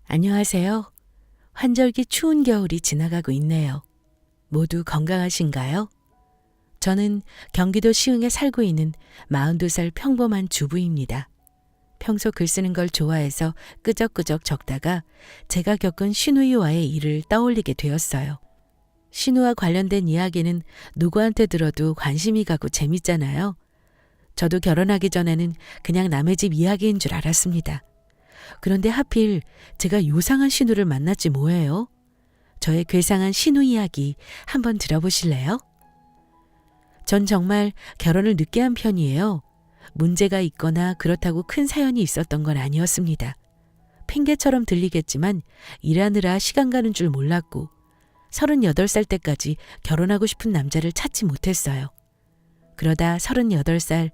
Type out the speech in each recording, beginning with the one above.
안녕하세요. 환절기 추운 겨울이 지나가고 있네요. 모두 건강하신가요? 저는 경기도 시흥에 살고 있는 42살 평범한 주부입니다. 평소 글 쓰는 걸 좋아해서 끄적끄적 적다가 제가 겪은 시누이와의 일을 떠올리게 되었어요. 시누와 관련된 이야기는 누구한테 들어도 관심이 가고 재밌잖아요. 저도 결혼하기 전에는 그냥 남의 집 이야기인 줄 알았습니다. 그런데 하필 제가 요상한 신우를 만났지 뭐예요? 저의 괴상한 신우 이야기 한번 들어보실래요? 전 정말 결혼을 늦게 한 편이에요. 문제가 있거나 그렇다고 큰 사연이 있었던 건 아니었습니다. 핑계처럼 들리겠지만 일하느라 시간 가는 줄 몰랐고 38살 때까지 결혼하고 싶은 남자를 찾지 못했어요. 그러다 38살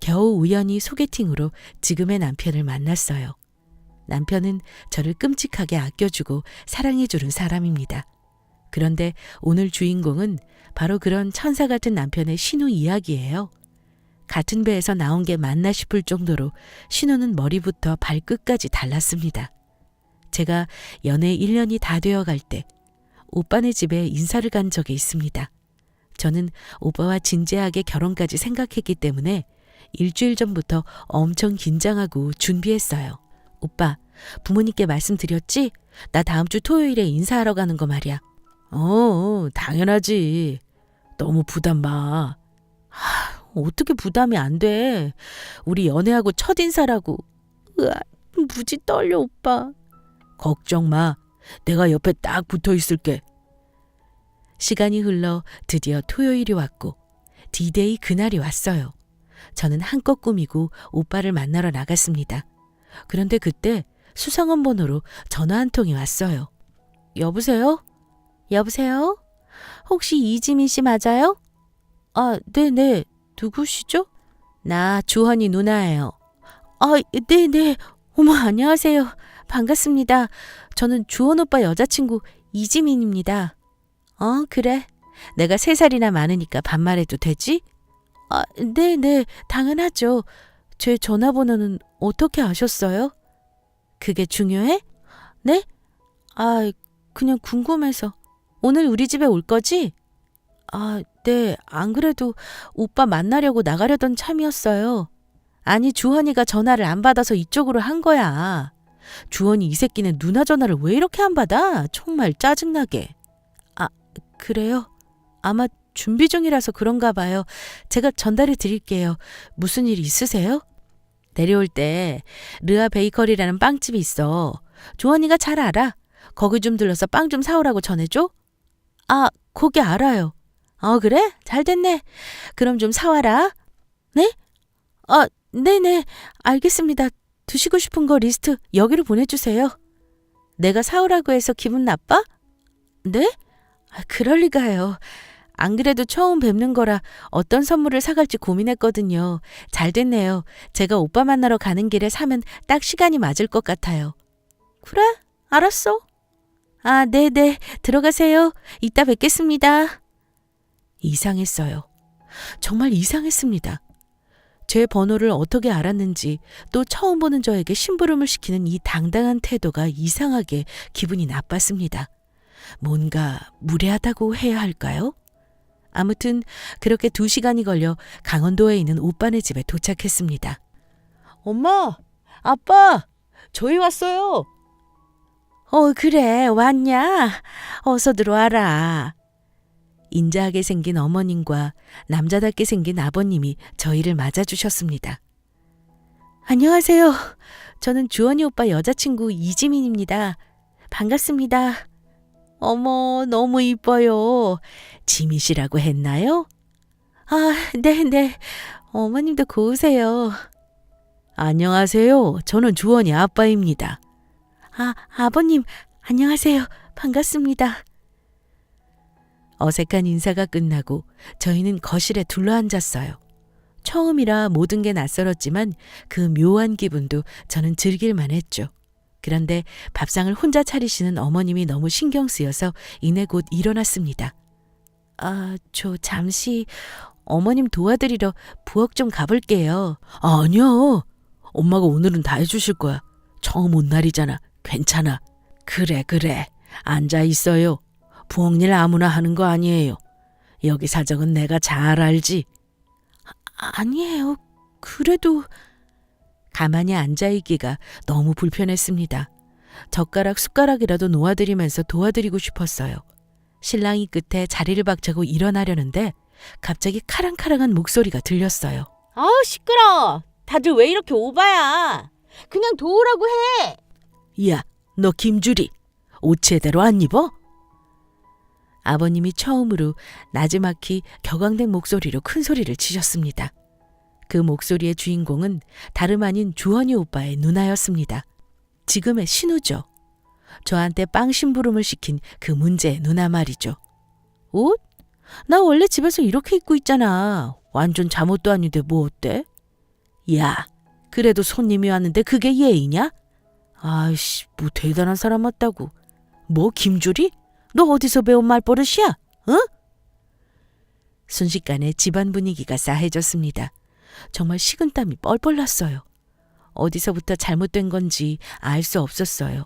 겨우 우연히 소개팅으로 지금의 남편을 만났어요. 남편은 저를 끔찍하게 아껴주고 사랑해주는 사람입니다. 그런데 오늘 주인공은 바로 그런 천사 같은 남편의 신우 이야기예요. 같은 배에서 나온 게 맞나 싶을 정도로 신우는 머리부터 발끝까지 달랐습니다. 제가 연애 1년이 다 되어갈 때 오빠네 집에 인사를 간 적이 있습니다. 저는 오빠와 진지하게 결혼까지 생각했기 때문에 일주일 전부터 엄청 긴장하고 준비했어요. 오빠, 부모님께 말씀드렸지? 나 다음 주 토요일에 인사하러 가는 거 말이야. 당연하지. 너무 부담 마. 어떻게 부담이 안 돼. 우리 연애하고 첫 인사라고. 무지 떨려, 오빠. 걱정 마. 내가 옆에 딱 붙어 있을게. 시간이 흘러 드디어 토요일이 왔고 디데이 그날이 왔어요. 저는 한껏 꾸미고 오빠를 만나러 나갔습니다. 그런데 그때 수상한 번호로 전화 한 통이 왔어요. 여보세요? 여보세요? 혹시 이지민 씨 맞아요? 네네. 누구시죠? 나 주헌이 누나예요. 네네. 어머, 안녕하세요. 반갑습니다. 저는 주헌 오빠 여자친구 이지민입니다. 그래. 내가 3살이나 많으니까 반말해도 되지? 네네. 당연하죠. 제 전화번호는 어떻게 아셨어요? 그게 중요해? 네? 그냥 궁금해서. 오늘 우리 집에 올 거지? 네. 안 그래도 오빠 만나려고 나가려던 참이었어요. 아니, 주헌이가 전화를 안 받아서 이쪽으로 한 거야. 주헌이 이 새끼는 누나 전화를 왜 이렇게 안 받아? 정말 짜증나게. 그래요? 아마 준비 중이라서 그런가 봐요. 제가 전달해 드릴게요. 무슨 일 있으세요? 내려올 때 르아 베이커리라는 빵집이 있어. 조언이가 잘 알아. 거기 좀 들러서 빵 좀 사오라고 전해줘. 거기 알아요. 그래? 잘 됐네. 그럼 좀 사와라. 네? 네네. 알겠습니다. 드시고 싶은 거 리스트 여기로 보내주세요. 내가 사오라고 해서 기분 나빠? 네? 그럴 리가요. 안 그래도 처음 뵙는 거라 어떤 선물을 사갈지 고민했거든요. 잘 됐네요. 제가 오빠 만나러 가는 길에 사면 딱 시간이 맞을 것 같아요. 그래? 알았어. 네네. 들어가세요. 이따 뵙겠습니다. 이상했어요. 정말 이상했습니다. 제 번호를 어떻게 알았는지 또 처음 보는 저에게 심부름을 시키는 이 당당한 태도가 이상하게 기분이 나빴습니다. 뭔가 무례하다고 해야 할까요? 아무튼 그렇게 2시간이 걸려 강원도에 있는 오빠네 집에 도착했습니다. 엄마, 아빠, 저희 왔어요. 그래, 왔냐? 어서 들어와라. 인자하게 생긴 어머님과 남자답게 생긴 아버님이 저희를 맞아주셨습니다. 안녕하세요. 저는 주헌이 오빠 여자친구 이지민입니다. 반갑습니다. 어머, 너무 이뻐요. 지미 씨라고 했나요? 네네. 어머님도 고우세요. 안녕하세요. 저는 주헌이 아빠입니다. 아버님, 안녕하세요. 반갑습니다. 어색한 인사가 끝나고 저희는 거실에 둘러앉았어요. 처음이라 모든 게 낯설었지만 그 묘한 기분도 저는 즐길만 했죠. 그런데 밥상을 혼자 차리시는 어머님이 너무 신경 쓰여서 이내 곧 일어났습니다. 저 잠시 어머님 도와드리러 부엌 좀 가볼게요. 아니요. 엄마가 오늘은 다 해주실 거야. 처음 온 날이잖아. 괜찮아. 그래. 앉아 있어요. 부엌일 아무나 하는 거 아니에요. 여기 사정은 내가 잘 알지. 아니에요. 그래도 가만히 앉아있기가 너무 불편했습니다. 젓가락 숟가락이라도 놓아드리면서 도와드리고 싶었어요. 신랑이 끝에 자리를 박차고 일어나려는데 갑자기 카랑카랑한 목소리가 들렸어요. 아우 시끄러워. 다들 왜 이렇게 오바야. 그냥 도우라고 해. 야, 너 김주리, 옷 제대로 안 입어? 아버님이 처음으로 나지막히 격앙된 목소리로 큰 소리를 치셨습니다. 그 목소리의 주인공은 다름 아닌 주원이 오빠의 누나였습니다. 지금의 신우죠. 저한테 빵 심부름을 시킨 그 문제의 누나 말이죠. 옷? 나 원래 집에서 이렇게 입고 있잖아. 완전 잠옷도 아닌데 뭐 어때? 야, 그래도 손님이 왔는데 그게 예의냐? 아이씨, 뭐 대단한 사람 왔다고. 뭐 김주리? 너 어디서 배운 말버릇이야? 응? 순식간에 집안 분위기가 싸해졌습니다. 정말 식은땀이 뻘뻘 났어요. 어디서부터 잘못된 건지 알 수 없었어요.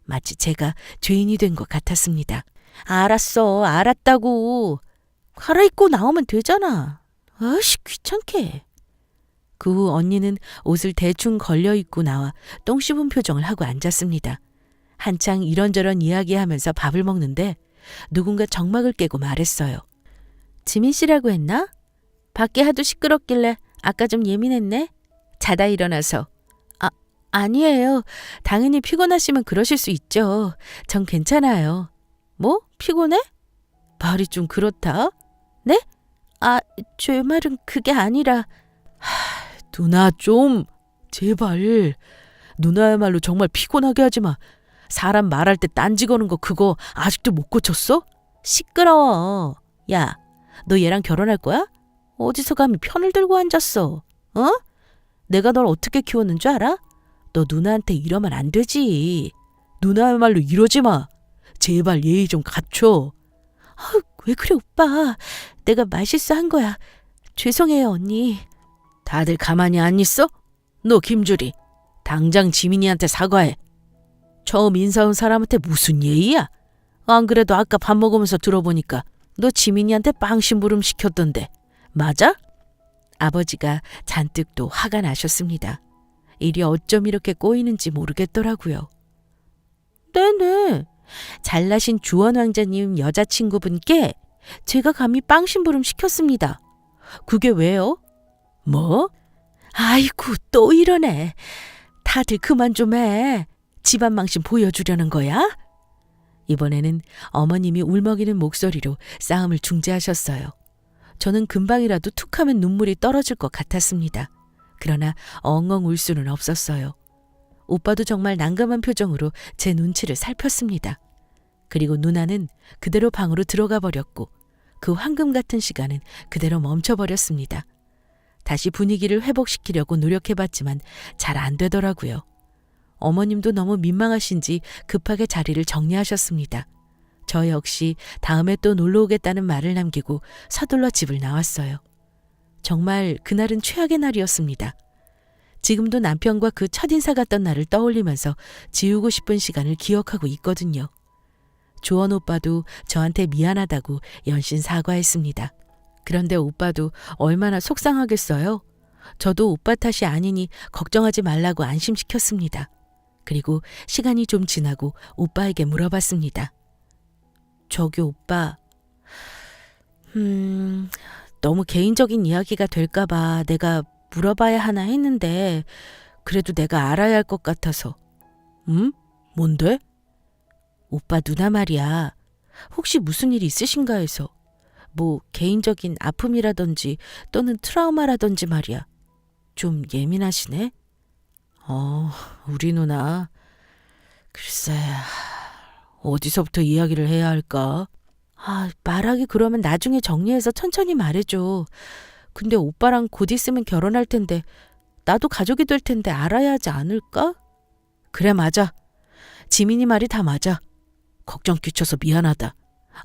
마치 제가 죄인이 된 것 같았습니다. 알았어, 알았다고. 갈아입고 나오면 되잖아. 아이씨, 귀찮게. 그 후 언니는 옷을 대충 걸려 입고 나와 똥 씹은 표정을 하고 앉았습니다. 한창 이런저런 이야기하면서 밥을 먹는데 누군가 정막을 깨고 말했어요. 지민 씨라고 했나? 밖에 하도 시끄럽길래 아까 좀 예민했네. 자다 일어나서. 아니에요. 당연히 피곤하시면 그러실 수 있죠. 전 괜찮아요. 뭐? 피곤해? 말이 좀 그렇다. 네? 제 말은 그게 아니라. 누나 좀 제발. 누나야말로 정말 피곤하게 하지 마. 사람 말할 때 딴지 거는 거 그거 아직도 못 고쳤어? 시끄러워. 야, 너 얘랑 결혼할 거야? 어디서 감히 편을 들고 앉았어? 어? 내가 널 어떻게 키웠는 줄 알아? 너 누나한테 이러면 안 되지. 누나야말로 이러지 마. 제발 예의 좀 갖춰. 왜 그래 오빠. 내가 말실수한 거야. 죄송해요 언니. 다들 가만히 안 있어? 너 김주리. 당장 지민이한테 사과해. 처음 인사 온 사람한테 무슨 예의야? 안 그래도 아까 밥 먹으면서 들어보니까 너 지민이한테 빵 심부름 시켰던데. 맞아? 아버지가 잔뜩 또 화가 나셨습니다. 일이 어쩜 이렇게 꼬이는지 모르겠더라고요. 네네. 잘나신 주원 왕자님 여자친구분께 제가 감히 빵 심부름 시켰습니다. 그게 왜요? 뭐? 아이고 또 이러네. 다들 그만 좀 해. 집안 망신 보여주려는 거야? 이번에는 어머님이 울먹이는 목소리로 싸움을 중재하셨어요. 저는 금방이라도 툭하면 눈물이 떨어질 것 같았습니다. 그러나 엉엉 울 수는 없었어요. 오빠도 정말 난감한 표정으로 제 눈치를 살폈습니다. 그리고 누나는 그대로 방으로 들어가 버렸고 그 황금 같은 시간은 그대로 멈춰버렸습니다. 다시 분위기를 회복시키려고 노력해봤지만 잘 안 되더라고요. 어머님도 너무 민망하신지 급하게 자리를 정리하셨습니다. 저 역시 다음에 또 놀러 오겠다는 말을 남기고 서둘러 집을 나왔어요. 정말 그날은 최악의 날이었습니다. 지금도 남편과 그 첫인사 갔던 날을 떠올리면서 지우고 싶은 시간을 기억하고 있거든요. 조원 오빠도 저한테 미안하다고 연신 사과했습니다. 그런데 오빠도 얼마나 속상하겠어요. 저도 오빠 탓이 아니니 걱정하지 말라고 안심시켰습니다. 그리고 시간이 좀 지나고 오빠에게 물어봤습니다. 저기 오빠, 너무 개인적인 이야기가 될까봐 내가 물어봐야 하나 했는데 그래도 내가 알아야 할 것 같아서. 뭔데? 오빠 누나 말이야. 혹시 무슨 일 있으신가 해서. 뭐 개인적인 아픔이라든지 또는 트라우마라든지 말이야. 좀 예민하시네? 우리 누나. 글쎄, 어디서부터 이야기를 해야 할까? 말하기 그러면 나중에 정리해서 천천히 말해줘. 근데 오빠랑 곧 있으면 결혼할 텐데 나도 가족이 될 텐데 알아야 하지 않을까? 그래 맞아. 지민이 말이 다 맞아. 걱정 끼쳐서 미안하다.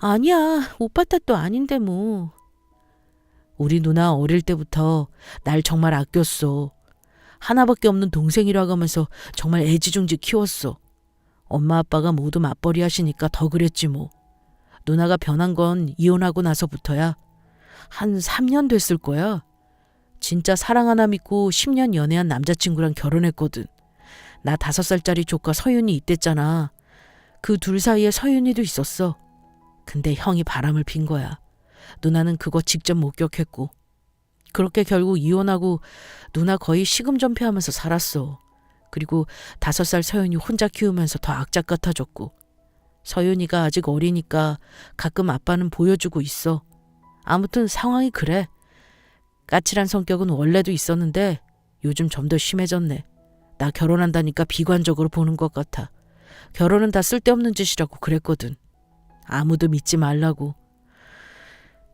아니야. 오빠 탓도 아닌데 뭐. 우리 누나 어릴 때부터 날 정말 아꼈어. 하나밖에 없는 동생이라고 하면서 정말 애지중지 키웠어. 엄마 아빠가 모두 맞벌이 하시니까 더 그랬지 뭐. 누나가 변한 건 이혼하고 나서부터야. 한 3년 됐을 거야. 진짜 사랑 하나 믿고 10년 연애한 남자친구랑 결혼했거든. 나 5살짜리 조카 서윤이 있댔잖아. 그 둘 사이에 서윤이도 있었어. 근데 형이 바람을 핀 거야. 누나는 그거 직접 목격했고. 그렇게 결국 이혼하고 누나 거의 시금전폐하면서 살았어. 그리고 5살 서윤이 혼자 키우면서 더 악착 같아졌고. 서윤이가 아직 어리니까 가끔 아빠는 보여주고 있어. 아무튼 상황이 그래. 까칠한 성격은 원래도 있었는데 요즘 좀 더 심해졌네. 나 결혼한다니까 비관적으로 보는 것 같아. 결혼은 다 쓸데없는 짓이라고 그랬거든. 아무도 믿지 말라고.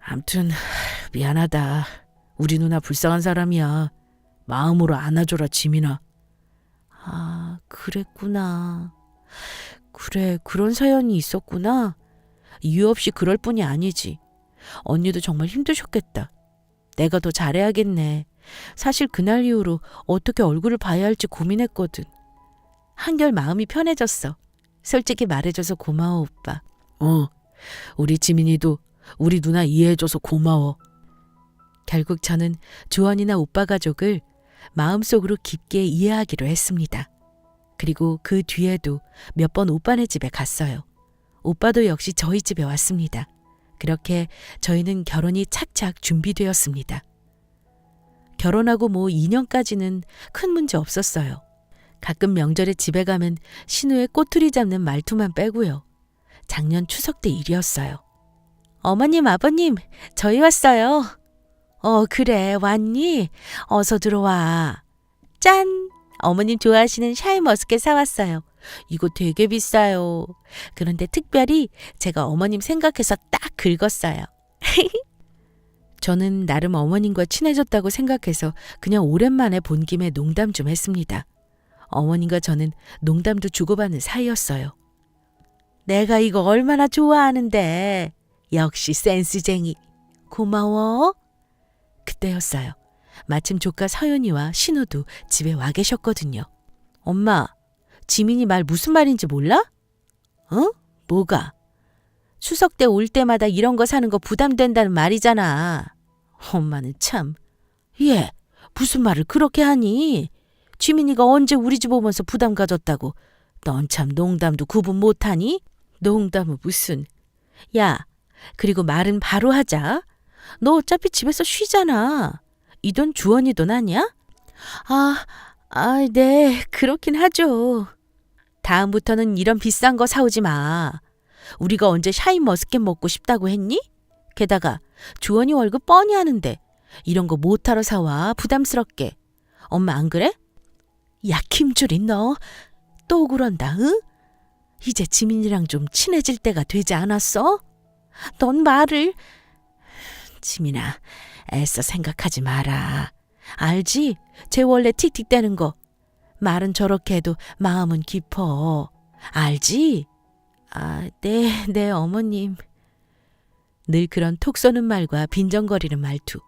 암튼 미안하다. 우리 누나 불쌍한 사람이야. 마음으로 안아줘라 지민아. 아, 그랬구나. 그래, 그런 사연이 있었구나. 이유 없이 그럴 뿐이 아니지. 언니도 정말 힘드셨겠다. 내가 더 잘해야겠네. 사실 그날 이후로 어떻게 얼굴을 봐야 할지 고민했거든. 한결 마음이 편해졌어. 솔직히 말해줘서 고마워, 오빠. 우리 지민이도 우리 누나 이해해줘서 고마워. 결국 저는 주원이나 오빠 가족을 마음속으로 깊게 이해하기로 했습니다. 그리고 그 뒤에도 몇 번 오빠네 집에 갔어요. 오빠도 역시 저희 집에 왔습니다. 그렇게 저희는 결혼이 착착 준비되었습니다. 결혼하고 2년까지는 큰 문제 없었어요. 가끔 명절에 집에 가면 신우의 꼬투리 잡는 말투만 빼고요. 작년 추석 때 일이었어요. 어머님, 아버님, 저희 왔어요. 그래, 왔니? 어서 들어와. 짠! 어머님 좋아하시는 샤인머스켓 사왔어요. 이거 되게 비싸요. 그런데 특별히 제가 어머님 생각해서 딱 긁었어요. 저는 나름 어머님과 친해졌다고 생각해서 그냥 오랜만에 본 김에 농담 좀 했습니다. 어머님과 저는 농담도 주고받는 사이였어요. 내가 이거 얼마나 좋아하는데. 역시 센스쟁이. 고마워. 그때였어요. 마침 조카 서윤이와 신우도 집에 와 계셨거든요. 엄마, 지민이 말 무슨 말인지 몰라? 뭐가? 추석 때 올 때마다 이런 거 사는 거 부담된다는 말이잖아. 엄마는 참. 얘, 무슨 말을 그렇게 하니? 지민이가 언제 우리 집 오면서 부담 가졌다고. 넌 참 농담도 구분 못하니? 농담은 무슨. 야, 그리고 말은 바로 하자. 너 어차피 집에서 쉬잖아. 이 돈 주원이 돈 아니야? 네, 그렇긴 하죠. 다음부터는 이런 비싼 거 사오지 마. 우리가 언제 샤인머스켓 먹고 싶다고 했니? 게다가 주원이 월급 뻔히 하는데 이런 거 못하러 사와, 부담스럽게. 엄마 안 그래? 야, 김주린 너 또 그런다, 응? 이제 지민이랑 좀 친해질 때가 되지 않았어? 넌 말을... 지민아, 애써 생각하지 마라. 알지? 쟤 원래 틱틱대는 거. 말은 저렇게 해도 마음은 깊어. 알지? 네, 어머님. 늘 그런 톡 쏘는 말과 빈정거리는 말투.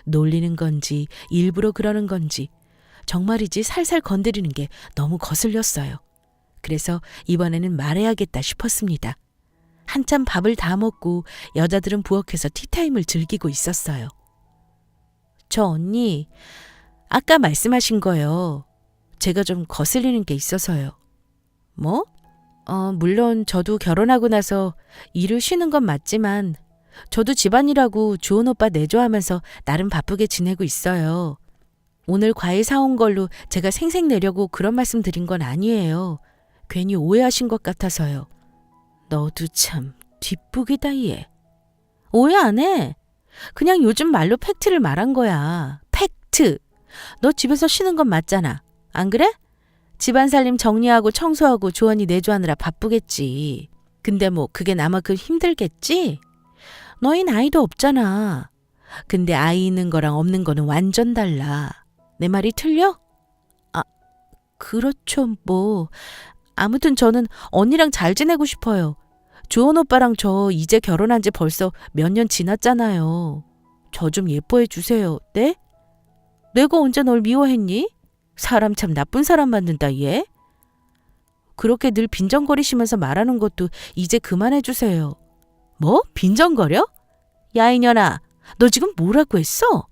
놀리는 건지 일부러 그러는 건지 정말이지 살살 건드리는 게 너무 거슬렸어요. 그래서 이번에는 말해야겠다 싶었습니다. 한참 밥을 다 먹고 여자들은 부엌에서 티타임을 즐기고 있었어요. 저 언니, 아까 말씀하신 거요. 제가 좀 거슬리는 게 있어서요. 뭐? 물론 저도 결혼하고 나서 일을 쉬는 건 맞지만 저도 집안일하고 주원 오빠 내조하면서 나름 바쁘게 지내고 있어요. 오늘 과일 사온 걸로 제가 생색내려고 그런 말씀 드린 건 아니에요. 괜히 오해하신 것 같아서요. 너도 참 뒷북이다 얘. 오해 안 해. 그냥 요즘 말로 팩트를 말한 거야. 팩트. 너 집에서 쉬는 건 맞잖아. 안 그래? 집안 살림 정리하고 청소하고 주원이 내조하느라 바쁘겠지. 근데 뭐 그게 나만큼 힘들겠지? 너흰 아이도 없잖아. 근데 아이 있는 거랑 없는 거는 완전 달라. 내 말이 틀려? 그렇죠 뭐. 아무튼 저는 언니랑 잘 지내고 싶어요. 주원 오빠랑 저 이제 결혼한 지 벌써 몇 년 지났잖아요. 저 좀 예뻐해 주세요. 네? 내가 언제 널 미워했니? 사람 참 나쁜 사람 만든다 얘. 그렇게 늘 빈정거리시면서 말하는 것도 이제 그만해주세요. 뭐? 빈정거려? 야, 이년아, 너 지금 뭐라고 했어?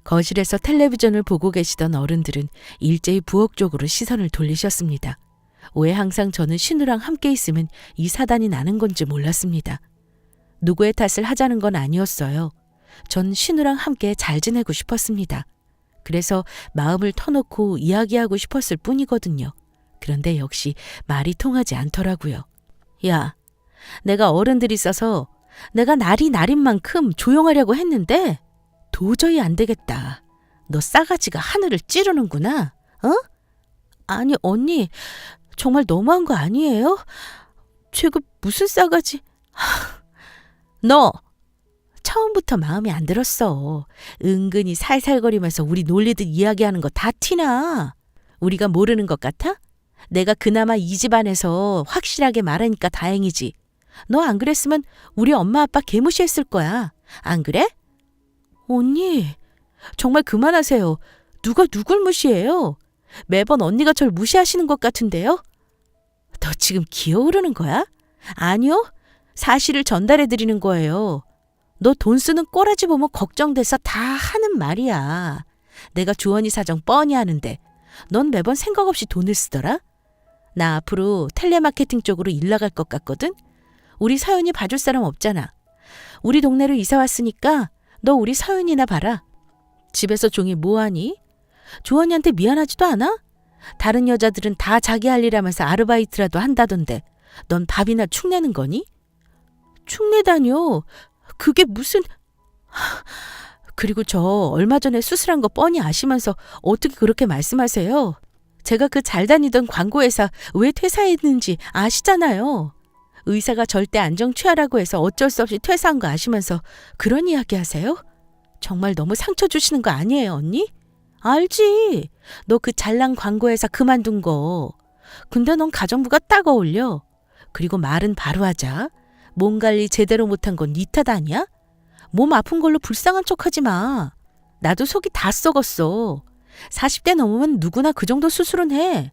거실에서 텔레비전을 보고 계시던 어른들은 일제히 부엌 쪽으로 시선을 돌리셨습니다. 왜 항상 저는 신우랑 함께 있으면 이 사단이 나는 건지 몰랐습니다. 누구의 탓을 하자는 건 아니었어요. 전 신우랑 함께 잘 지내고 싶었습니다. 그래서 마음을 터놓고 이야기하고 싶었을 뿐이거든요. 그런데 역시 말이 통하지 않더라고요. 야, 내가 어른들이 있어서 내가 날이 날인 만큼 조용하려고 했는데 도저히 안 되겠다. 너 싸가지가 하늘을 찌르는구나. 어? 아니, 언니, 정말 너무한 거 아니에요? 제가 무슨 싸가지? 너! 처음부터 마음에 안 들었어. 은근히 살살거리면서 우리 놀리듯 이야기하는 거 다 티나. 우리가 모르는 것 같아? 내가 그나마 이 집안에서 확실하게 말하니까 다행이지. 너 안 그랬으면 우리 엄마 아빠 개무시했을 거야. 안 그래? 언니, 정말 그만하세요. 누가 누굴 무시해요? 매번 언니가 절 무시하시는 것 같은데요? 너 지금 기어오르는 거야? 아니요. 사실을 전달해 드리는 거예요. 너 돈 쓰는 꼬라지 보면 걱정돼서 다 하는 말이야. 내가 주원이 사정 뻔히 아는데 넌 매번 생각 없이 돈을 쓰더라? 나 앞으로 텔레마케팅 쪽으로 일 나갈 것 같거든? 우리 서윤이 봐줄 사람 없잖아. 우리 동네로 이사 왔으니까 너 우리 서윤이나 봐라. 집에서 종일 뭐하니? 주원이한테 미안하지도 않아? 다른 여자들은 다 자기 할 일 하면서 아르바이트라도 한다던데 넌 밥이나 축내는 거니? 축내다뇨? 그게 무슨... 그리고 저 얼마 전에 수술한 거 뻔히 아시면서 어떻게 그렇게 말씀하세요? 제가 그 잘 다니던 광고회사 왜 퇴사했는지 아시잖아요. 의사가 절대 안정 취하라고 해서 어쩔 수 없이 퇴사한 거 아시면서 그런 이야기 하세요? 정말 너무 상처 주시는 거 아니에요, 언니? 알지. 너 그 잘난 광고회사 그만둔 거. 근데 넌 가정부가 딱 어울려. 그리고 말은 바로 하자. 몸 관리 제대로 못한 건 네 탓 아니야? 몸 아픈 걸로 불쌍한 척하지 마. 나도 속이 다 썩었어. 40대 넘으면 누구나 그 정도 수술은 해.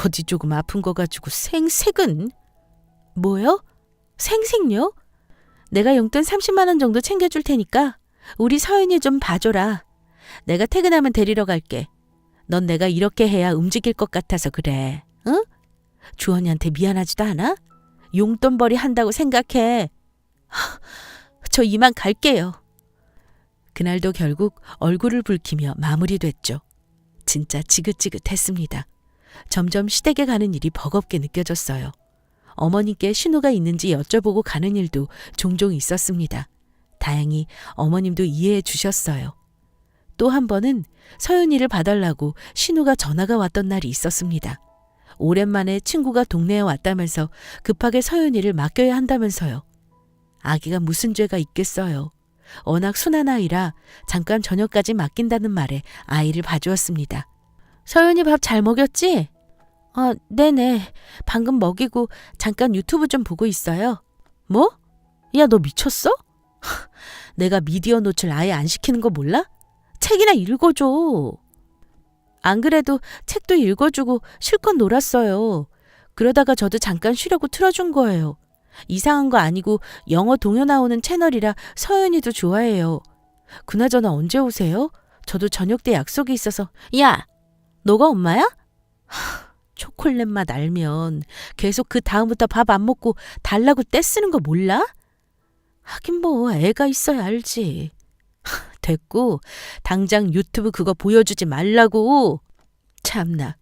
어디 조금 아픈 거 가지고 생색은. 뭐요? 생색요? 내가 용돈 30만 원 정도 챙겨줄 테니까 우리 서윤이 좀 봐줘라. 내가 퇴근하면 데리러 갈게. 넌 내가 이렇게 해야 움직일 것 같아서 그래. 응? 주원이한테 미안하지도 않아? 용돈벌이 한다고 생각해. 저 이만 갈게요. 그날도 결국 얼굴을 붉히며 마무리됐죠. 진짜 지긋지긋했습니다. 점점 시댁에 가는 일이 버겁게 느껴졌어요. 어머님께 신호가 있는지 여쭤보고 가는 일도 종종 있었습니다. 다행히 어머님도 이해해 주셨어요. 또 한 번은 서윤이를 봐달라고 신우가 전화가 왔던 날이 있었습니다. 오랜만에 친구가 동네에 왔다면서 급하게 서윤이를 맡겨야 한다면서요. 아기가 무슨 죄가 있겠어요. 워낙 순한 아이라 잠깐 저녁까지 맡긴다는 말에 아이를 봐주었습니다. 서윤이 밥 잘 먹였지? 네네. 방금 먹이고 잠깐 유튜브 좀 보고 있어요. 뭐? 야, 너 미쳤어? 내가 미디어 노출 아예 안 시키는 거 몰라? 책이나 읽어줘. 안 그래도 책도 읽어주고 실컷 놀았어요. 그러다가 저도 잠깐 쉬려고 틀어준 거예요. 이상한 거 아니고 영어 동요 나오는 채널이라 서연이도 좋아해요. 그나저나 언제 오세요? 저도 저녁 때 약속이 있어서. 야! 너가 엄마야? 초콜릿 맛 알면 계속 그 다음부터 밥 안 먹고 달라고 떼쓰는 거 몰라? 하긴 뭐 애가 있어야 알지. 됐고 당장 유튜브 그거 보여주지 말라고. 참나.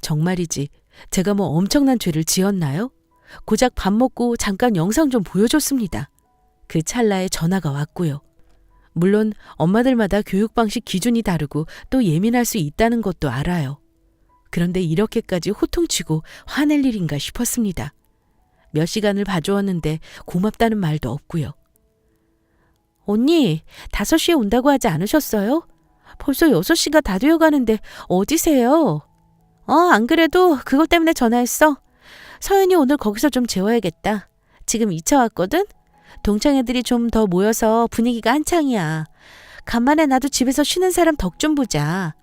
정말이지. 제가 뭐 엄청난 죄를 지었나요? 고작 밥 먹고 잠깐 영상 좀 보여줬습니다. 그 찰나에 전화가 왔고요. 물론 엄마들마다 교육 방식 기준이 다르고 또 예민할 수 있다는 것도 알아요. 그런데 이렇게까지 호통치고 화낼 일인가 싶었습니다. 몇 시간을 봐주었는데 고맙다는 말도 없고요. 언니, 5시에 온다고 하지 않으셨어요? 벌써 6시가 다 되어가는데 어디세요? 안 그래도 그것 때문에 전화했어. 서윤이 오늘 거기서 좀 재워야겠다. 지금 2차 왔거든? 동창 애들이 좀 더 모여서 분위기가 한창이야. 간만에 나도 집에서 쉬는 사람 덕 좀 보자.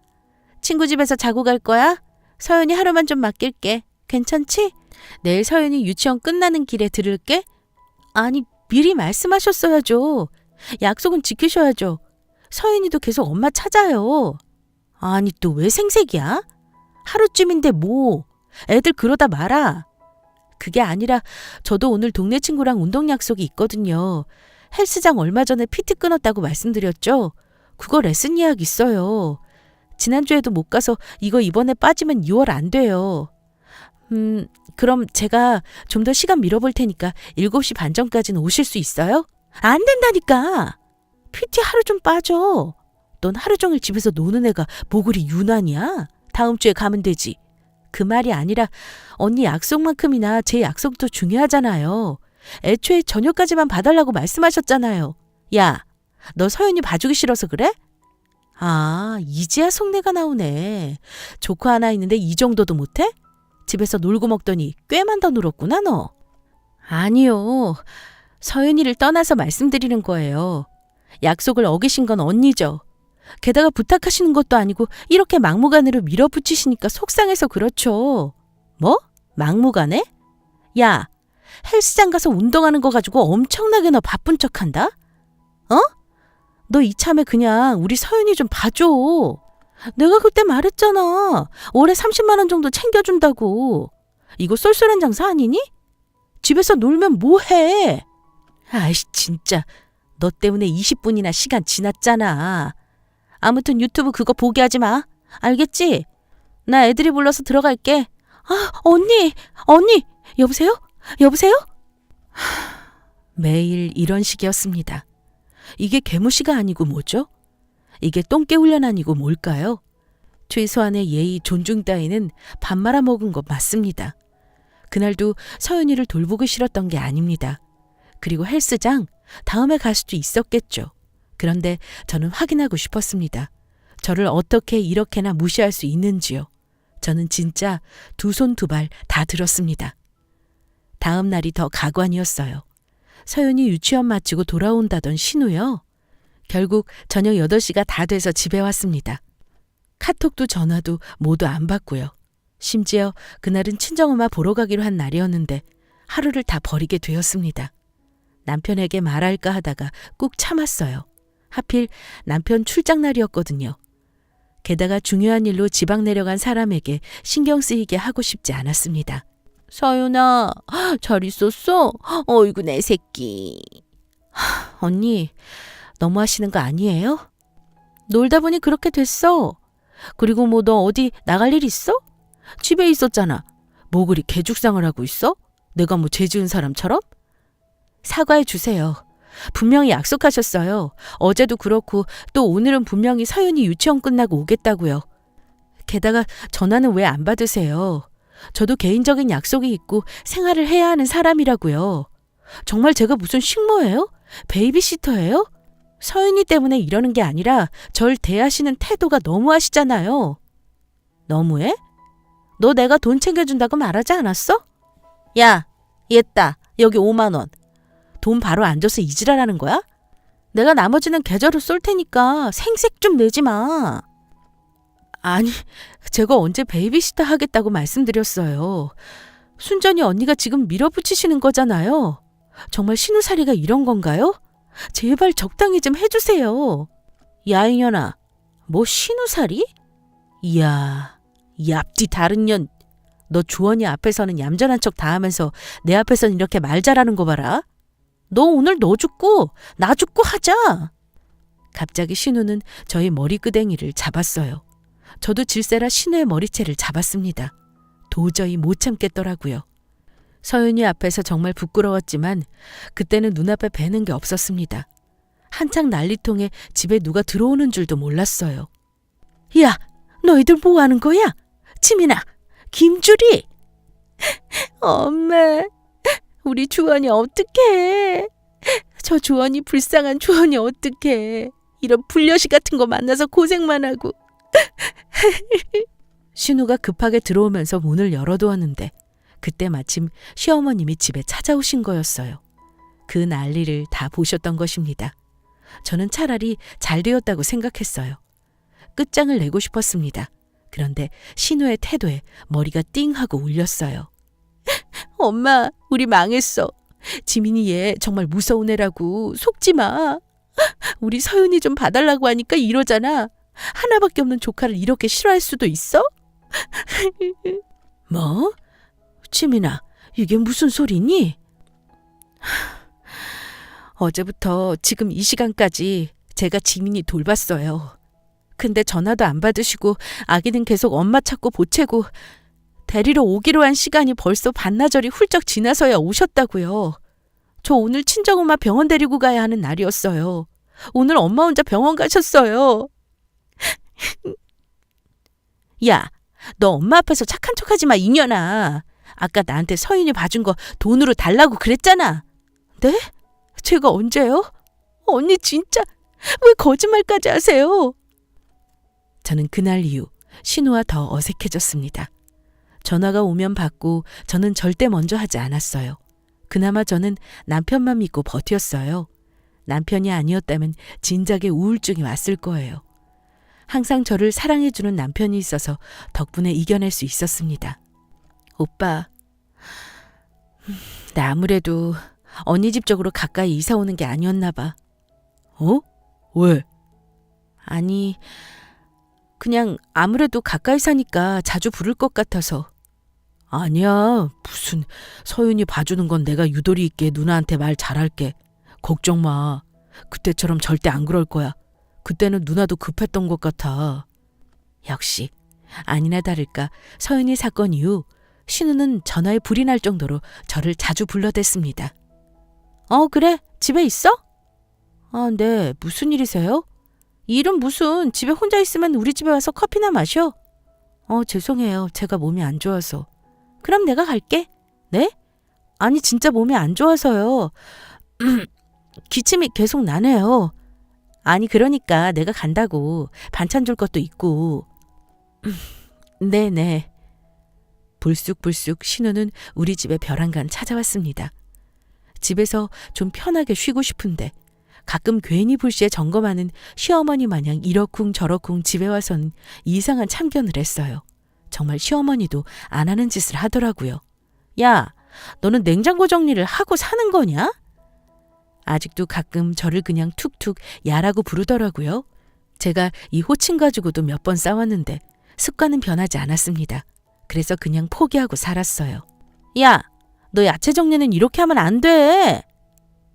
친구 집에서 자고 갈 거야? 서윤이 하루만 좀 맡길게. 괜찮지? 내일 서연이 유치원 끝나는 길에 들을게. 아니, 미리 말씀하셨어야죠. 약속은 지키셔야죠. 서연이도 계속 엄마 찾아요. 아니, 또 왜 생색이야? 하루쯤인데 뭐. 애들 그러다 말아. 그게 아니라 저도 오늘 동네 친구랑 운동 약속이 있거든요. 헬스장 얼마 전에 PT 끊었다고 말씀드렸죠. 그거 레슨 예약 있어요. 지난주에도 못 가서 이거 이번에 빠지면 2월 안 돼요. 그럼 제가 좀 더 시간 밀어볼 테니까 7시 반 전까지는 오실 수 있어요? 안 된다니까. PT 하루 좀 빠져. 넌 하루 종일 집에서 노는 애가 뭐 그리 유난이야? 다음 주에 가면 되지. 그 말이 아니라 언니 약속만큼이나 제 약속도 중요하잖아요. 애초에 저녁까지만 봐달라고 말씀하셨잖아요. 야, 너 서연이 봐주기 싫어서 그래? 아, 이제야 속내가 나오네. 조카 하나 있는데 이 정도도 못해? 집에서 놀고 먹더니 꽤만 더 놀았구나, 너. 아니요. 서연이를 떠나서 말씀드리는 거예요. 약속을 어기신 건 언니죠. 게다가 부탁하시는 것도 아니고 이렇게 막무가내로 밀어붙이시니까 속상해서 그렇죠. 뭐? 막무가내? 야, 헬스장 가서 운동하는 거 가지고 엄청나게 너 바쁜 척한다? 어? 너 이참에 그냥 우리 서연이 좀 봐줘. 내가 그때 말했잖아. 월에 30만 원 정도 챙겨준다고. 이거 쏠쏠한 장사 아니니? 집에서 놀면 뭐해? 아이씨 진짜. 너 때문에 20분이나 시간 지났잖아. 아무튼 유튜브 그거 보게 하지 마. 알겠지? 나 애들이 불러서 들어갈게. 아, 언니, 여보세요? 매일 이런 식이었습니다. 이게 개무시가 아니고 뭐죠? 이게 똥개 훈련 아니고 뭘까요? 최소한의 예의, 존중 따위는 밥 말아먹은 것 맞습니다. 그날도 서연이를 돌보기 싫었던 게 아닙니다. 그리고 헬스장 다음에 갈 수도 있었겠죠. 그런데 저는 확인하고 싶었습니다. 저를 어떻게 이렇게나 무시할 수 있는지요. 저는 진짜 두 손 두 발 다 들었습니다. 다음 날이 더 가관이었어요. 서연이 유치원 마치고 돌아온다던 신우요. 결국 저녁 8시가 다 돼서 집에 왔습니다. 카톡도 전화도 모두 안 받고요. 심지어 그날은 친정엄마 보러 가기로 한 날이었는데 하루를 다 버리게 되었습니다. 남편에게 말할까 하다가 꾹 참았어요. 하필 남편 출장 날이었거든요. 게다가 중요한 일로 지방 내려간 사람에게 신경 쓰이게 하고 싶지 않았습니다. 서윤아, 잘 있었어? 어이구 내 새끼. 언니, 너무하시는 거 아니에요? 놀다 보니 그렇게 됐어. 그리고 뭐 너 어디 나갈 일 있어? 집에 있었잖아. 뭐 그리 개죽상을 하고 있어? 내가 뭐 죄 지은 사람처럼? 사과해 주세요. 분명히 약속하셨어요. 어제도 그렇고 또 오늘은 분명히 서윤이 유치원 끝나고 오겠다고요. 게다가 전화는 왜 안 받으세요? 저도 개인적인 약속이 있고 생활을 해야 하는 사람이라고요. 정말 제가 무슨 식모예요? 베이비시터예요? 서윤이 때문에 이러는 게 아니라 절 대하시는 태도가 너무하시잖아요. 너무해? 너 내가 돈 챙겨준다고 말하지 않았어? 야, 얘따, 여기 5만 원. 돈 바로 안 줘서 이지랄하는 거야? 내가 나머지는 계좌로 쏠 테니까 생색 좀 내지 마. 아니, 제가 언제 베이비시터 하겠다고 말씀드렸어요. 순전히 언니가 지금 밀어붙이시는 거잖아요. 정말 신우살이가 이런 건가요? 제발 적당히 좀 해주세요. 야, 이년아, 뭐 신우살이? 이야, 이 앞뒤 다른 년. 너 주원이 앞에서는 얌전한 척 다 하면서 내 앞에서는 이렇게 말 잘하는 거 봐라. 너 오늘 너 죽고 나 죽고 하자. 갑자기 신우는 저희 머리끄댕이를 잡았어요. 저도 질세라 신우의 머리채를 잡았습니다. 도저히 못 참겠더라고요. 서윤이 앞에서 정말 부끄러웠지만 그때는 눈앞에 뵈는 게 없었습니다. 한창 난리통에 집에 누가 들어오는 줄도 몰랐어요. 야, 너희들 뭐 하는 거야? 치민아, 김주리. 엄마, 우리 주원이 어떡해. 저 주원이 불쌍한 주원이 어떡해. 이런 불려시 같은 거 만나서 고생만 하고. 신우가 급하게 들어오면서 문을 열어두었는데 그때 마침 시어머님이 집에 찾아오신 거였어요. 그 난리를 다 보셨던 것입니다. 저는 차라리 잘 되었다고 생각했어요. 끝장을 내고 싶었습니다. 그런데 신우의 태도에 머리가 띵 하고 울렸어요. 엄마, 우리 망했어. 지민이 얘 정말 무서운 애라고. 속지 마. 우리 서윤이 좀 봐달라고 하니까 이러잖아. 하나밖에 없는 조카를 이렇게 싫어할 수도 있어? 뭐? 지민아, 이게 무슨 소리니? 어제부터 지금 이 시간까지 제가 지민이 돌봤어요. 근데 전화도 안 받으시고 아기는 계속 엄마 찾고 보채고 데리러 오기로 한 시간이 벌써 반나절이 훌쩍 지나서야 오셨다고요. 저 오늘 친정엄마 병원 데리고 가야 하는 날이었어요. 오늘 엄마 혼자 병원 가셨어요. 야, 너 엄마 앞에서 착한 척하지 마, 이년아. 아까 나한테 서윤이 봐준 거 돈으로 달라고 그랬잖아. 네? 제가 언제요? 언니 진짜 왜 거짓말까지 하세요? 저는 그날 이후 신우와 더 어색해졌습니다. 전화가 오면 받고 저는 절대 먼저 하지 않았어요. 그나마 저는 남편만 믿고 버텼어요. 남편이 아니었다면 진작에 우울증이 왔을 거예요. 항상 저를 사랑해주는 남편이 있어서 덕분에 이겨낼 수 있었습니다. 오빠, 나 아무래도 언니 집 쪽으로 가까이 이사 오는 게 아니었나 봐. 어? 왜? 아니, 그냥 아무래도 가까이 사니까 자주 부를 것 같아서. 아니야, 무슨 서윤이 봐주는 건 내가 유도리 있게 누나한테 말 잘할게. 걱정 마. 그때처럼 절대 안 그럴 거야. 그때는 누나도 급했던 것 같아. 역시 아니나 다를까 서윤이 사건 이후 신우는 전화에 불이 날 정도로 저를 자주 불러댔습니다. 그래? 집에 있어? 네. 무슨 일이세요? 일은 무슨, 집에 혼자 있으면 우리 집에 와서 커피나 마셔. 죄송해요. 제가 몸이 안 좋아서. 그럼 내가 갈게. 네? 아니 진짜 몸이 안 좋아서요. 기침이 계속 나네요. 아니 그러니까 내가 간다고. 반찬 줄 것도 있고. 네네. 불쑥불쑥 신우는 우리 집에 벼랑간 찾아왔습니다. 집에서 좀 편하게 쉬고 싶은데 가끔 괜히 불시에 점검하는 시어머니 마냥 이러쿵 저러쿵 집에 와서는 이상한 참견을 했어요. 정말 시어머니도 안 하는 짓을 하더라고요. 야, 너는 냉장고 정리를 하고 사는 거냐? 아직도 가끔 저를 그냥 툭툭 야라고 부르더라고요. 제가 이 호칭 가지고도 몇 번 싸웠는데 습관은 변하지 않았습니다. 그래서 그냥 포기하고 살았어요. 야, 너 야채 정리는 이렇게 하면 안 돼.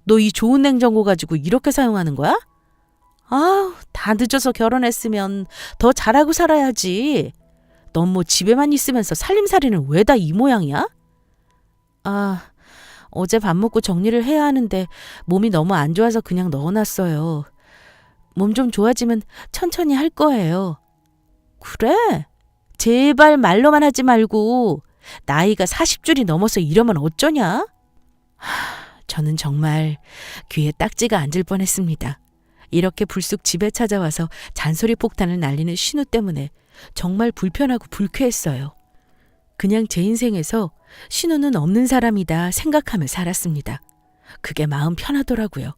너 이 좋은 냉장고 가지고 이렇게 사용하는 거야? 다 늦어서 결혼했으면 더 잘하고 살아야지. 넌 뭐 집에만 있으면서 살림살이는 왜 다 이 모양이야? 어제 밥 먹고 정리를 해야 하는데 몸이 너무 안 좋아서 그냥 넣어놨어요. 몸 좀 좋아지면 천천히 할 거예요. 그래? 제발 말로만 하지 말고 나이가 40줄이 넘어서 이러면 어쩌냐? 저는 정말 귀에 딱지가 앉을 뻔했습니다. 이렇게 불쑥 집에 찾아와서 잔소리 폭탄을 날리는 신우 때문에 정말 불편하고 불쾌했어요. 그냥 제 인생에서 신우는 없는 사람이다 생각하며 살았습니다. 그게 마음 편하더라고요.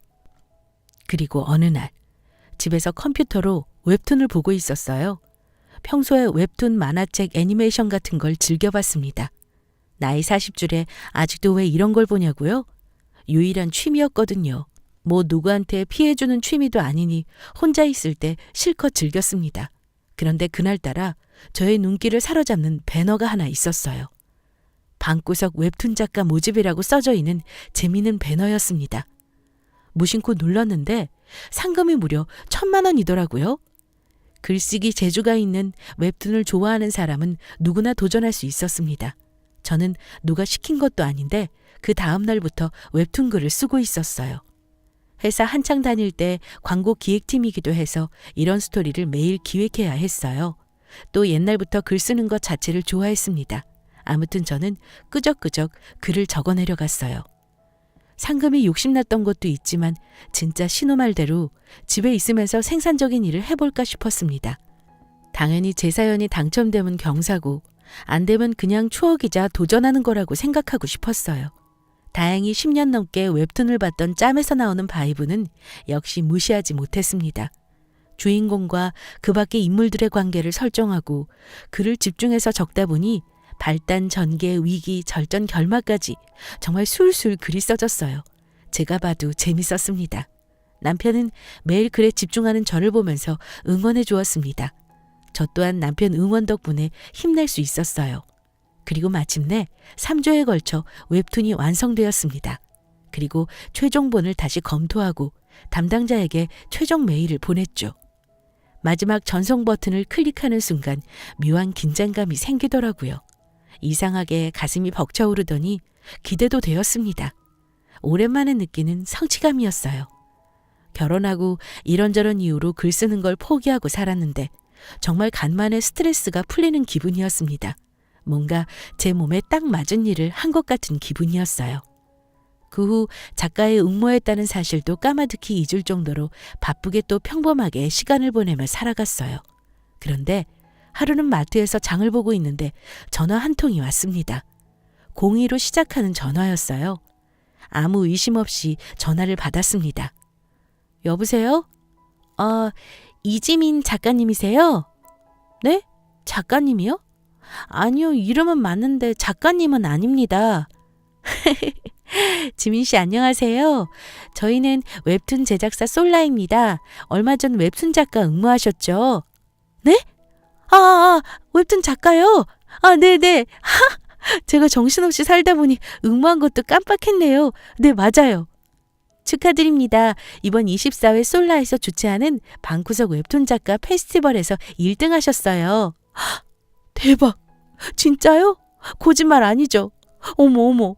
그리고 어느 날 집에서 컴퓨터로 웹툰을 보고 있었어요. 평소에 웹툰, 만화책, 애니메이션 같은 걸 즐겨봤습니다. 나이 40줄에 아직도 왜 이런 걸 보냐고요? 유일한 취미였거든요. 뭐 누구한테 피해주는 취미도 아니니 혼자 있을 때 실컷 즐겼습니다. 그런데 그날따라 저의 눈길을 사로잡는 배너가 하나 있었어요. 방구석 웹툰 작가 모집이라고 써져 있는 재미있는 배너였습니다. 무심코 눌렀는데 상금이 무려 1,000만 원이더라고요. 글쓰기 재주가 있는 웹툰을 좋아하는 사람은 누구나 도전할 수 있었습니다. 저는 누가 시킨 것도 아닌데 그 다음 날부터 웹툰 글을 쓰고 있었어요. 회사 한창 다닐 때 광고 기획팀이기도 해서 이런 스토리를 매일 기획해야 했어요. 또 옛날부터 글 쓰는 것 자체를 좋아했습니다. 아무튼 저는 끄적끄적 글을 적어내려 갔어요. 상금이 욕심났던 것도 있지만 진짜 신호 말대로 집에 있으면서 생산적인 일을 해볼까 싶었습니다. 당연히 제 사연이 당첨되면 경사고 안 되면 그냥 추억이자 도전하는 거라고 생각하고 싶었어요. 다행히 10년 넘게 웹툰을 봤던 짬에서 나오는 바이브는 역시 무시하지 못했습니다. 주인공과 그 밖의 인물들의 관계를 설정하고 글을 집중해서 적다 보니 발단, 전개, 위기, 절전, 결말까지 정말 술술 글이 써졌어요. 제가 봐도 재밌었습니다. 남편은 매일 글에 집중하는 저를 보면서 응원해 주었습니다. 저 또한 남편 응원 덕분에 힘낼 수 있었어요. 그리고 마침내 3조에 걸쳐 웹툰이 완성되었습니다. 그리고 최종본을 다시 검토하고 담당자에게 최종 메일을 보냈죠. 마지막 전송 버튼을 클릭하는 순간 묘한 긴장감이 생기더라고요. 이상하게 가슴이 벅차오르더니 기대도 되었습니다. 오랜만에 느끼는 성취감이었어요. 결혼하고 이런저런 이유로 글 쓰는 걸 포기하고 살았는데 정말 간만에 스트레스가 풀리는 기분이었습니다. 뭔가 제 몸에 딱 맞은 일을 한 것 같은 기분이었어요. 그 후 작가에 응모했다는 사실도 까마득히 잊을 정도로 바쁘게 또 평범하게 시간을 보내며 살아갔어요. 그런데 하루는 마트에서 장을 보고 있는데 전화 한 통이 왔습니다. 02로 시작하는 전화였어요. 아무 의심 없이 전화를 받았습니다. 여보세요? 이지민 작가님이세요? 네? 작가님이요? 아니요, 이름은 맞는데 작가님은 아닙니다. 지민 씨 안녕하세요. 저희는 웹툰 제작사 솔라입니다. 얼마 전 웹툰 작가 응모하셨죠? 네? 웹툰 작가요? 네네. 제가 정신없이 살다 보니 응모한 것도 깜빡했네요. 네, 맞아요. 축하드립니다. 이번 24회 솔라에서 주최하는 방구석 웹툰 작가 페스티벌에서 1등 하셨어요. 대박! 진짜요? 거짓말 아니죠? 어머.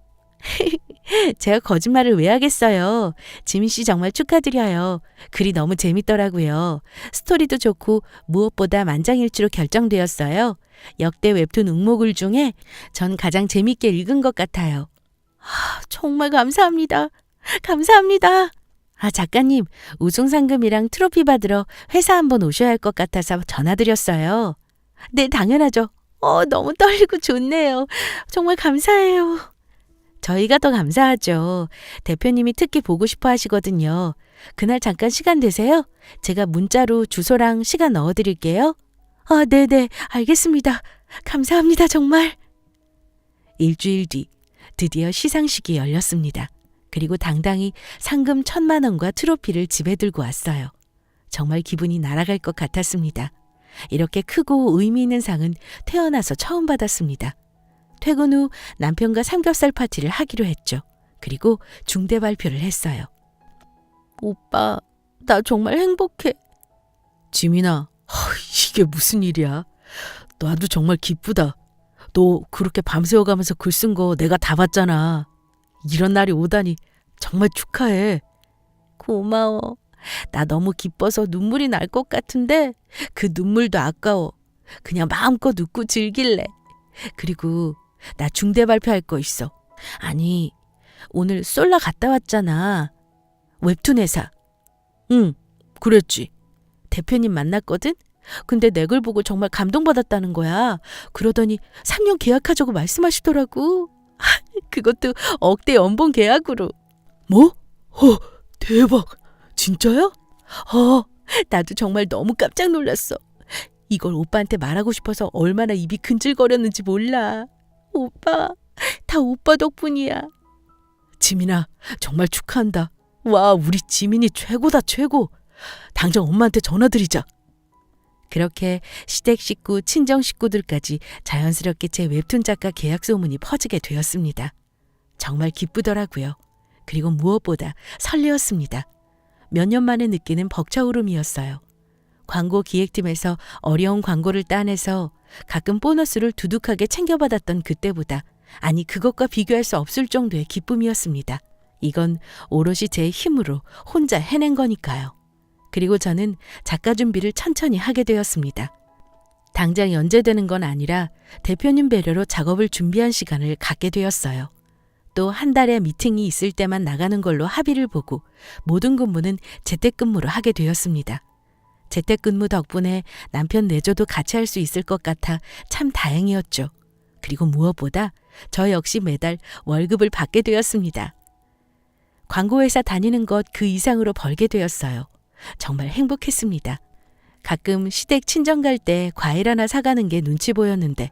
제가 거짓말을 왜 하겠어요. 지민 씨 정말 축하드려요. 글이 너무 재밌더라고요. 스토리도 좋고 무엇보다 만장일치로 결정되었어요. 역대 웹툰 응모글 중에 전 가장 재밌게 읽은 것 같아요. 정말 감사합니다. 감사합니다. 작가님, 우승상금이랑 트로피 받으러 회사 한번 오셔야 할 것 같아서 전화드렸어요. 네, 당연하죠. 너무 떨리고 좋네요. 정말 감사해요. 저희가 더 감사하죠. 대표님이 특히 보고 싶어 하시거든요. 그날 잠깐 시간 되세요? 제가 문자로 주소랑 시간 넣어드릴게요. 네네, 알겠습니다. 감사합니다, 정말. 일주일 뒤 드디어 시상식이 열렸습니다. 그리고 당당히 상금 1,000만 원과 트로피를 집에 들고 왔어요. 정말 기분이 날아갈 것 같았습니다. 이렇게 크고 의미 있는 상은 태어나서 처음 받았습니다. 퇴근 후 남편과 삼겹살 파티를 하기로 했죠. 그리고 중대 발표를 했어요. 오빠, 나 정말 행복해. 지민아, 이게 무슨 일이야? 나도 정말 기쁘다. 너 그렇게 밤새워가면서 글 쓴 거 내가 다 봤잖아. 이런 날이 오다니 정말 축하해. 고마워. 나 너무 기뻐서 눈물이 날 것 같은데 그 눈물도 아까워. 그냥 마음껏 웃고 즐길래. 그리고 나 중대 발표할 거 있어. 아니, 오늘 솔라 갔다 왔잖아. 웹툰 회사. 응, 그랬지. 대표님 만났거든? 근데 내 글 보고 정말 감동받았다는 거야. 그러더니 3년 계약하자고 말씀하시더라고. 그것도 억대 연봉 계약으로. 뭐? 대박. 진짜야? 나도 정말 너무 깜짝 놀랐어. 이걸 오빠한테 말하고 싶어서 얼마나 입이 근질거렸는지 몰라. 오빠, 다 오빠 덕분이야. 지민아, 정말 축하한다. 와, 우리 지민이 최고다, 최고. 당장 엄마한테 전화드리자. 그렇게 시댁 식구, 친정 식구들까지 자연스럽게 제 웹툰 작가 계약 소문이 퍼지게 되었습니다. 정말 기쁘더라고요. 그리고 무엇보다 설레었습니다. 몇 년 만에 느끼는 벅차오름이었어요. 광고 기획팀에서 어려운 광고를 따내서 가끔 보너스를 두둑하게 챙겨받았던 그때보다, 아니 그것과 비교할 수 없을 정도의 기쁨이었습니다. 이건 오롯이 제 힘으로 혼자 해낸 거니까요. 그리고 저는 작가 준비를 천천히 하게 되었습니다. 당장 연재되는 건 아니라 대표님 배려로 작업을 준비한 시간을 갖게 되었어요. 또 한 달에 미팅이 있을 때만 나가는 걸로 합의를 보고 모든 근무는 재택근무로 하게 되었습니다. 재택근무 덕분에 남편 내조도 같이 할 수 있을 것 같아 참 다행이었죠. 그리고 무엇보다 저 역시 매달 월급을 받게 되었습니다. 광고회사 다니는 것 그 이상으로 벌게 되었어요. 정말 행복했습니다. 가끔 시댁 친정 갈 때 과일 하나 사가는 게 눈치 보였는데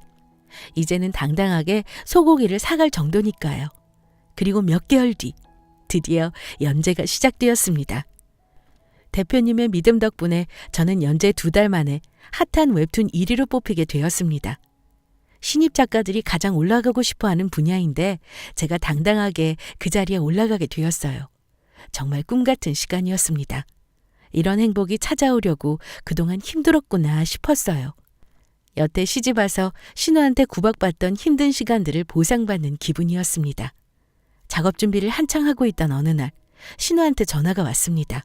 이제는 당당하게 소고기를 사갈 정도니까요. 그리고 몇 개월 뒤 드디어 연재가 시작되었습니다. 대표님의 믿음 덕분에 저는 연재 2달 만에 핫한 웹툰 1위로 뽑히게 되었습니다. 신입 작가들이 가장 올라가고 싶어하는 분야인데 제가 당당하게 그 자리에 올라가게 되었어요. 정말 꿈 같은 시간이었습니다. 이런 행복이 찾아오려고 그동안 힘들었구나 싶었어요. 여태 시집 와서 신우한테 구박받던 힘든 시간들을 보상받는 기분이었습니다. 작업 준비를 한창 하고 있던 어느 날 신우한테 전화가 왔습니다.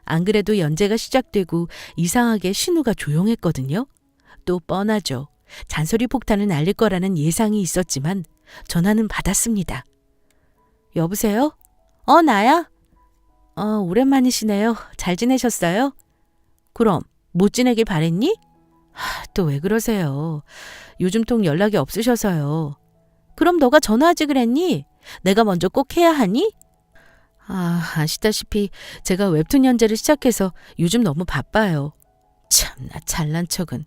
안 그래도 연재가 시작되고 이상하게 신우가 조용했거든요. 또 뻔하죠. 잔소리 폭탄을 날릴 거라는 예상이 있었지만 전화는 받았습니다. 여보세요? 나야? 오랜만이시네요. 잘 지내셨어요? 그럼 못 지내길 바랬니? 또 왜 그러세요? 요즘 통 연락이 없으셔서요. 그럼 너가 전화하지 그랬니? 내가 먼저 꼭 해야 하니? 아시다시피 제가 웹툰 연재를 시작해서 요즘 너무 바빠요. 참나 잘난 척은.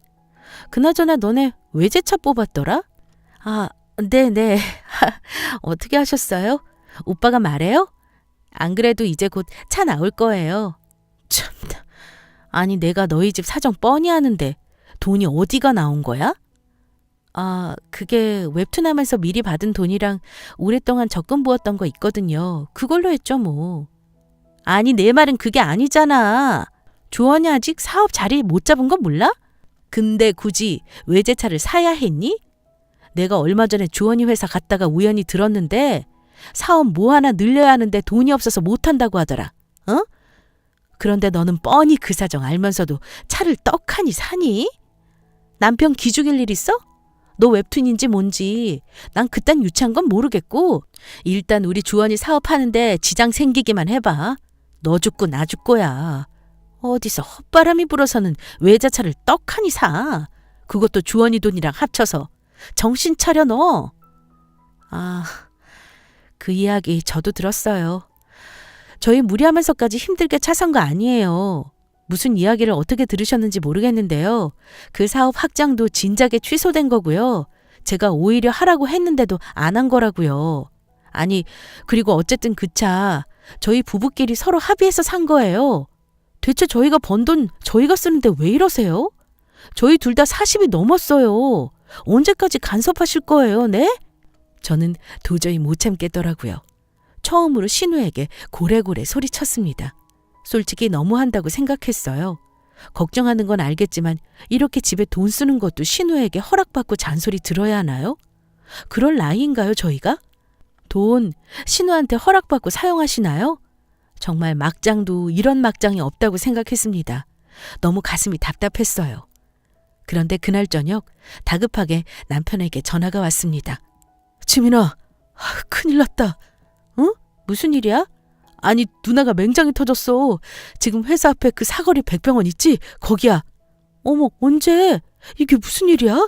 그나저나 너네 외제차 뽑았더라? 네네. 어떻게 하셨어요? 오빠가 말해요? 안 그래도 이제 곧 차 나올 거예요. 참나. 아니 내가 너희 집 사정 뻔히 아는데 돈이 어디가 나온 거야? 그게 웹툰 하면서 미리 받은 돈이랑 오랫동안 적금 부었던 거 있거든요. 그걸로 했죠 뭐. 아니 내 말은 그게 아니잖아. 조언이 아직 사업 자리 못 잡은 건 몰라? 근데 굳이 외제차를 사야 했니? 내가 얼마 전에 주원이 회사 갔다가 우연히 들었는데 사업 뭐 하나 늘려야 하는데 돈이 없어서 못한다고 하더라. 그런데 너는 뻔히 그 사정 알면서도 차를 떡하니 사니? 남편 기죽일 일 있어? 너 웹툰인지 뭔지 난 그딴 유치한 건 모르겠고 일단 우리 주원이 사업하는데 지장 생기기만 해봐. 너 죽고 나 죽고야. 어디서 헛바람이 불어서는 외제차를 떡하니 사. 그것도 주원이 돈이랑 합쳐서. 정신 차려 너. 그 이야기 저도 들었어요. 저희 무리하면서까지 힘들게 차 산 거 아니에요. 무슨 이야기를 어떻게 들으셨는지 모르겠는데요. 그 사업 확장도 진작에 취소된 거고요. 제가 오히려 하라고 했는데도 안 한 거라고요. 아니, 그리고 어쨌든 그 차 저희 부부끼리 서로 합의해서 산 거예요. 대체 저희가 번 돈 저희가 쓰는데 왜 이러세요? 저희 둘 다 40이 넘었어요. 언제까지 간섭하실 거예요, 네? 저는 도저히 못 참겠더라고요. 처음으로 신우에게 고래고래 소리쳤습니다. 솔직히 너무한다고 생각했어요. 걱정하는 건 알겠지만 이렇게 집에 돈 쓰는 것도 신우에게 허락받고 잔소리 들어야 하나요? 그럴 나이인가요, 저희가? 돈 신우한테 허락받고 사용하시나요? 정말 막장도 이런 막장이 없다고 생각했습니다. 너무 가슴이 답답했어요. 그런데 그날 저녁 다급하게 남편에게 전화가 왔습니다. 지민아, 큰일 났다. 응? 무슨 일이야? 아니 누나가 맹장이 터졌어. 지금 회사 앞에 그 사거리 백병원 있지? 거기야. 어머 언제? 이게 무슨 일이야?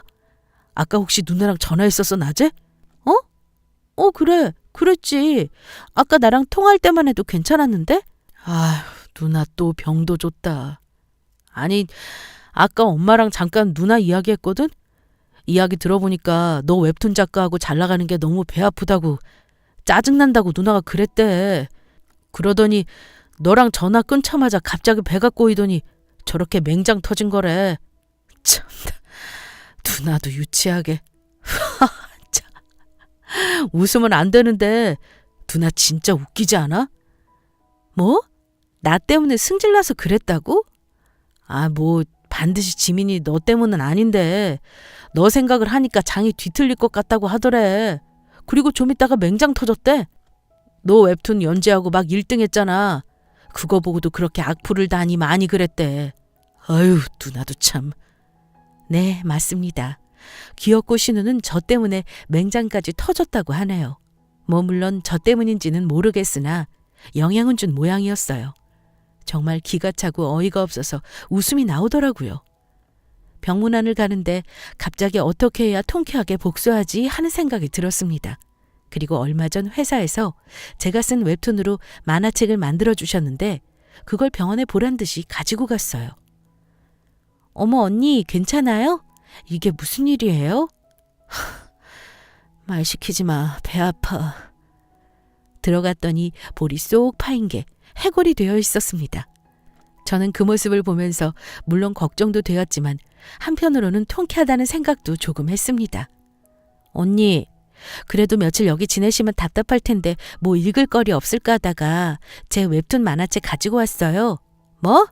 아까 혹시 누나랑 전화했었어 낮에? 그래. 그랬지. 아까 나랑 통화할 때만 해도 괜찮았는데? 아휴 누나 또 병도 줬다. 아니 아까 엄마랑 잠깐 누나 이야기했거든? 이야기 들어보니까 너 웹툰 작가하고 잘 나가는 게 너무 배 아프다고 짜증난다고 누나가 그랬대. 그러더니 너랑 전화 끊자마자 갑자기 배가 꼬이더니 저렇게 맹장 터진 거래. 참나 누나도 유치하게. 웃으면 안 되는데 누나 진짜 웃기지 않아? 뭐? 나 때문에 승질나서 그랬다고? 뭐 반드시 지민이 너 때문은 아닌데 너 생각을 하니까 장이 뒤틀릴 것 같다고 하더래. 그리고 좀 있다가 맹장 터졌대. 너 웹툰 연재하고 막 1등 했잖아. 그거 보고도 그렇게 악플을 다니 많이 그랬대. 아유 누나도 참. 네 맞습니다. 귀엽고 신우는 저 때문에 맹장까지 터졌다고 하네요. 뭐 물론 저 때문인지는 모르겠으나 영향은 준 모양이었어요. 정말 기가 차고 어이가 없어서 웃음이 나오더라고요. 병문안을 가는데 갑자기 어떻게 해야 통쾌하게 복수하지 하는 생각이 들었습니다. 그리고 얼마 전 회사에서 제가 쓴 웹툰으로 만화책을 만들어 주셨는데 그걸 병원에 보란 듯이 가지고 갔어요. 어머 언니 괜찮아요? 이게 무슨 일이에요? 말 시키지 마. 배 아파. 들어갔더니 볼이 쏙 파인 게 해골이 되어 있었습니다. 저는 그 모습을 보면서 물론 걱정도 되었지만 한편으로는 통쾌하다는 생각도 조금 했습니다. 언니, 그래도 며칠 여기 지내시면 답답할 텐데 뭐 읽을 거리 없을까 하다가 제 웹툰 만화책 가지고 왔어요. 뭐?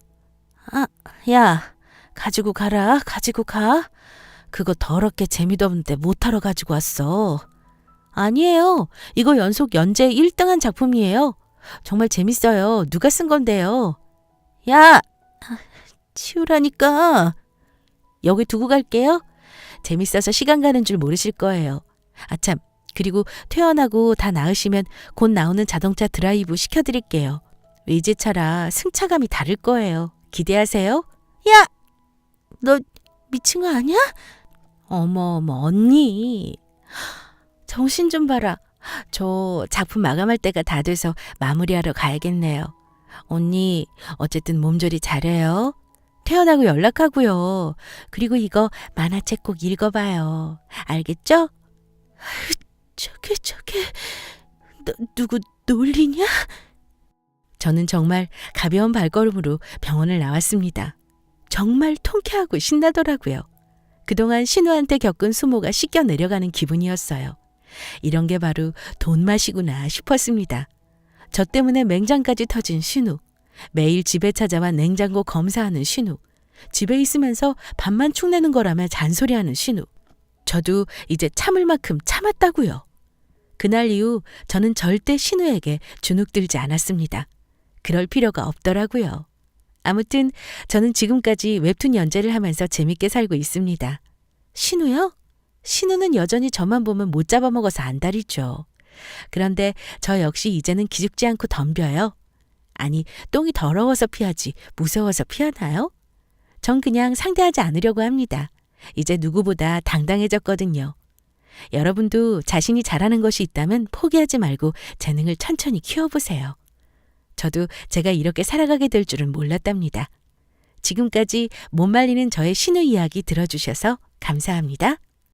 야, 가지고 가라. 가지고 가. 그거 더럽게 재미도 없는데 못하러 가지고 왔어. 아니에요. 이거 연속 연재 1등한 작품이에요. 정말 재밌어요. 누가 쓴 건데요? 야! 치우라니까. 여기 두고 갈게요. 재밌어서 시간 가는 줄 모르실 거예요. 아참, 그리고 퇴원하고 다 나으시면 곧 나오는 자동차 드라이브 시켜드릴게요. 외제차라 승차감이 다를 거예요. 기대하세요. 야! 너 미친 거 아니야? 어머, 언니. 정신 좀 봐라. 저 작품 마감할 때가 다 돼서 마무리하러 가야겠네요. 언니, 어쨌든 몸조리 잘해요. 퇴원하고 연락하고요. 그리고 이거 만화책 꼭 읽어봐요. 알겠죠? 저게, 누구 놀리냐? 저는 정말 가벼운 발걸음으로 병원을 나왔습니다. 정말 통쾌하고 신나더라고요. 그동안 신우한테 겪은 수모가 씻겨 내려가는 기분이었어요. 이런 게 바로 돈 맛이구나 싶었습니다. 저 때문에 맹장까지 터진 신우. 매일 집에 찾아와 냉장고 검사하는 신우. 집에 있으면서 밥만 축내는 거라며 잔소리하는 신우. 저도 이제 참을 만큼 참았다고요. 그날 이후 저는 절대 신우에게 주눅들지 않았습니다. 그럴 필요가 없더라고요. 아무튼 저는 지금까지 웹툰 연재를 하면서 재밌게 살고 있습니다. 신우요? 신우는 여전히 저만 보면 못 잡아먹어서 안달이죠. 그런데 저 역시 이제는 기죽지 않고 덤벼요. 아니, 똥이 더러워서 피하지 무서워서 피하나요? 전 그냥 상대하지 않으려고 합니다. 이제 누구보다 당당해졌거든요. 여러분도 자신이 잘하는 것이 있다면 포기하지 말고 재능을 천천히 키워보세요. 저도 제가 이렇게 살아가게 될 줄은 몰랐답니다. 지금까지 못 말리는 저의 신우 이야기 들어주셔서 감사합니다.